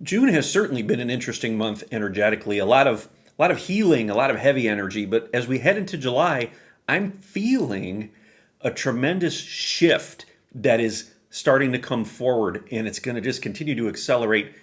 June has certainly been an interesting month energetically. A lot of healing, a lot of heavy energy. But as we head into July, I'm feeling a tremendous shift that is starting to come forward, and it's going to just continue to accelerate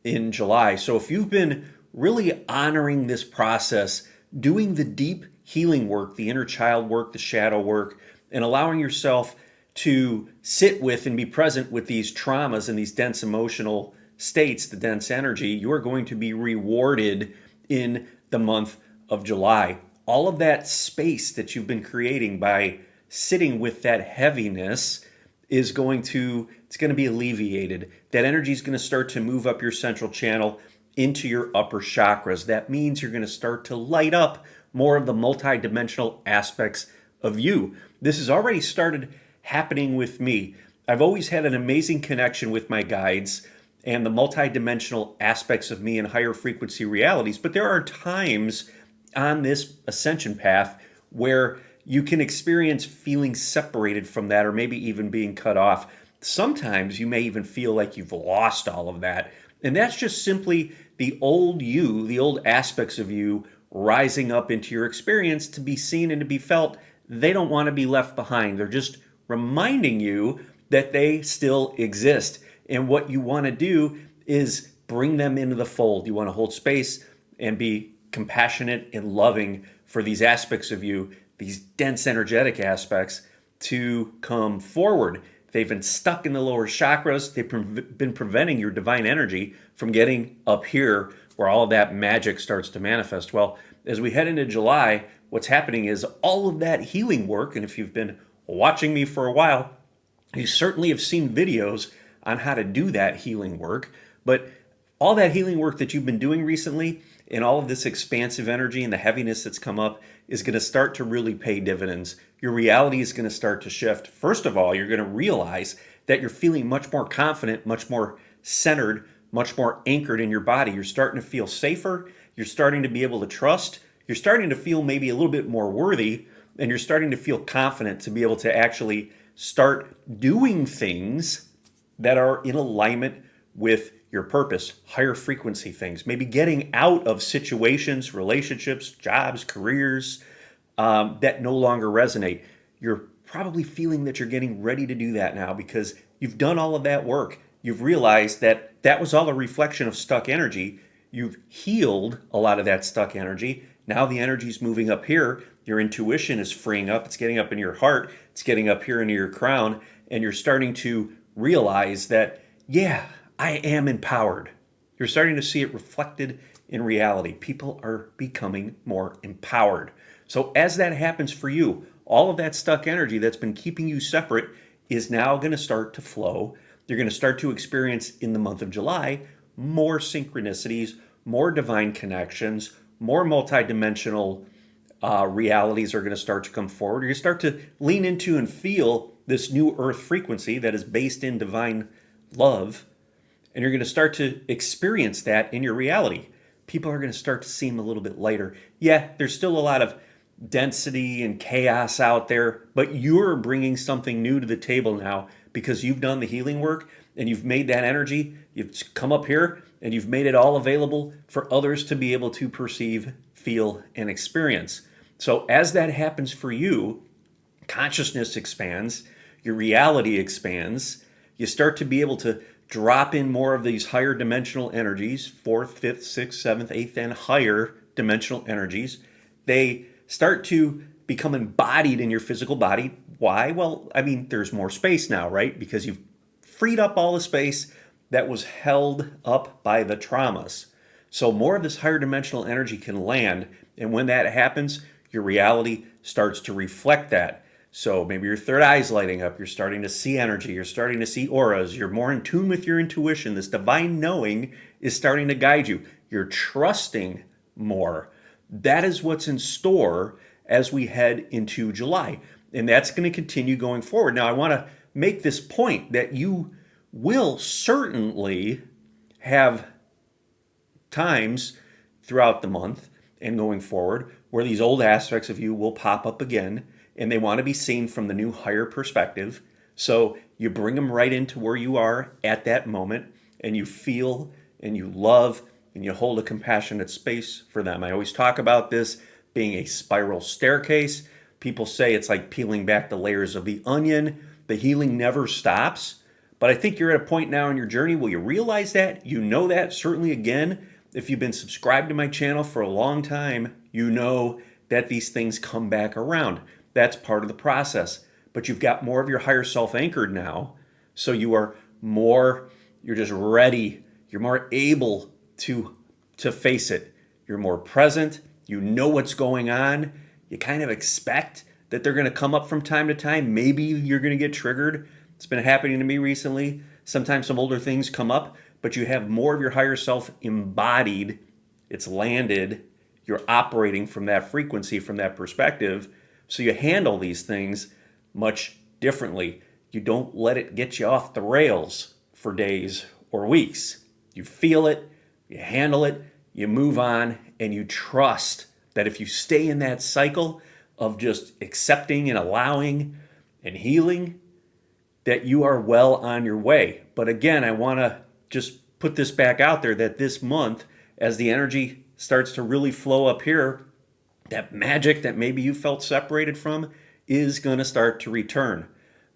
in July. So if you've been really honoring this process, doing the deep healing work, the inner child work, the shadow work, and allowing yourself to sit with and be present with these traumas and these dense emotional states, the dense energy, you are going to be rewarded in the month of July. All of that space that you've been creating by sitting with that heaviness it's going to be alleviated. That energy is going to start to move up your central channel into your upper chakras. That means you're going to start to light up more of the multidimensional aspects of you. This has already started happening with me. I've always had an amazing connection with my guides and the multidimensional aspects of me in higher frequency realities, but there are times on this ascension path where you can experience feeling separated from that or maybe even being cut off. Sometimes you may even feel like you've lost all of that. And that's just simply the old you, the old aspects of you rising up into your experience to be seen and to be felt. They don't want to be left behind. They're just reminding you that they still exist. And what you want to do is bring them into the fold. You want to hold space and be compassionate and loving for these aspects of you, these dense energetic aspects, to come forward. They've been stuck in the lower chakras. They've been preventing your divine energy from getting up here where all of that magic starts to manifest. Well, as we head into July, what's happening is all of that healing work, and if you've been watching me for a while, you certainly have seen videos on how to do that healing work. But all that healing work that you've been doing recently and all of this expansive energy and the heaviness that's come up is going to start to really pay dividends. Your reality is going to start to shift. First of all, you're going to realize that you're feeling much more confident, much more centered, much more anchored in your body. You're starting to feel safer. You're starting to be able to trust. You're starting to feel maybe a little bit more worthy, and you're starting to feel confident to be able to actually start doing things that are in alignment with your purpose, higher frequency things, maybe getting out of situations, relationships, jobs, careers that no longer resonate. You're probably feeling that you're getting ready to do that now because you've done all of that work. You've realized that that was all a reflection of stuck energy. You've healed a lot of that stuck energy. Now the energy is moving up here. Your intuition is freeing up. It's getting up in your heart. It's getting up here into your crown. And you're starting to realize that, yeah, I am empowered. You're starting to see it reflected in reality. People are becoming more empowered. So as that happens for you, all of that stuck energy that's been keeping you separate is now going to start to flow. You're going to start to experience in the month of July more synchronicities, more divine connections, more multidimensional realities are going to start to come forward. You're going to start to lean into and feel this new earth frequency that is based in divine love. And you're going to start to experience that in your reality. People are going to start to seem a little bit lighter. Yeah, there's still a lot of density and chaos out there, but you're bringing something new to the table now because you've done the healing work and you've made that energy. You've come up here and you've made it all available for others to be able to perceive, feel, and experience. So as that happens for you, consciousness expands, your reality expands, you start to be able to drop in more of these higher dimensional energies, fourth, fifth, sixth, seventh, eighth, and higher dimensional energies. They start to become embodied in your physical body. Why? Well, I mean, there's more space now, right? Because you've freed up all the space that was held up by the traumas. So more of this higher dimensional energy can land. And when that happens, your reality starts to reflect that. So maybe your third eye's lighting up. You're starting to see energy. You're starting to see auras. You're more in tune with your intuition. This divine knowing is starting to guide you. You're trusting more. That is what's in store as we head into July. And that's going to continue going forward. Now, I want to make this point that you will certainly have times throughout the month and going forward where these old aspects of you will pop up again, and they want to be seen from the new higher perspective. So you bring them right into where you are at that moment, and you feel and you love and you hold a compassionate space for them. I always talk about this being a spiral staircase. People say it's like peeling back the layers of the onion. The healing never stops. But I think you're at a point now in your journey where you realize that, you know that. Certainly, again, if you've been subscribed to my channel for a long time, you know that these things come back around. That's part of the process. But you've got more of your higher self anchored now. So you're just ready. You're more able to face it. You're more present. You know what's going on. You kind of expect that they're going to come up from time to time. Maybe you're going to get triggered. It's been happening to me recently. Sometimes some older things come up, but you have more of your higher self embodied. It's landed. You're operating from that frequency, from that perspective. So you handle these things much differently. You don't let it get you off the rails for days or weeks. You feel it, you handle it, you move on, and you trust that if you stay in that cycle of just accepting and allowing and healing, that you are well on your way. But again, I want to just put this back out there that this month, as the energy starts to really flow up here, that magic that maybe you felt separated from is going to start to return.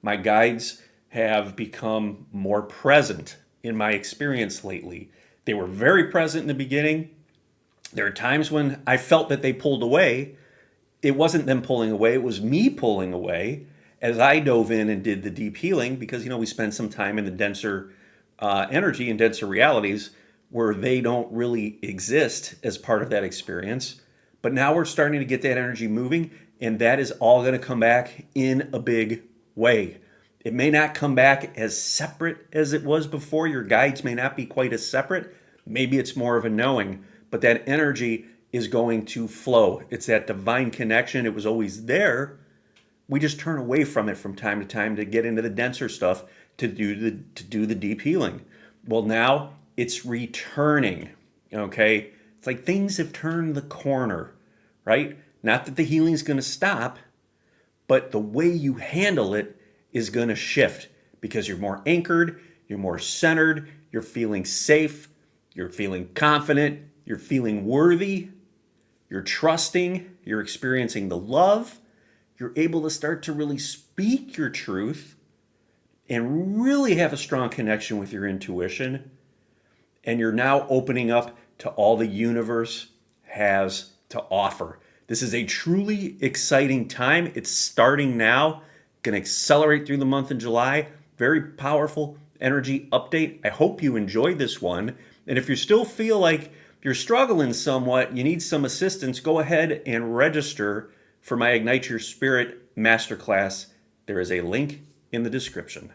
My guides have become more present in my experience lately. They were very present in the beginning. There are times when I felt that they pulled away. It wasn't them pulling away, it was me pulling away as I dove in and did the deep healing, because we spend some time in the denser energy and denser realities where they don't really exist as part of that experience. But now we're starting to get that energy moving, and that is all going to come back in a big way. It may not come back as separate as it was before. Your guides may not be quite as separate. Maybe it's more of a knowing, but that energy is going to flow. It's that divine connection. It was always there. We just turn away from it from time to time to get into the denser stuff, to do the deep healing. Well, now it's returning, okay? It's like things have turned the corner, right? Not that the healing is going to stop, but the way you handle it is going to shift because you're more anchored, you're more centered, you're feeling safe, you're feeling confident, you're feeling worthy, you're trusting, you're experiencing the love, you're able to start to really speak your truth and really have a strong connection with your intuition. And you're now opening up to all the universe has to offer. This is a truly exciting time. It's starting now. Going to accelerate through the month in July. Very powerful energy update. I hope you enjoyed this one. And if you still feel like you're struggling somewhat, you need some assistance, go ahead and register for my Ignite Your Spirit Masterclass. There is a link in the description.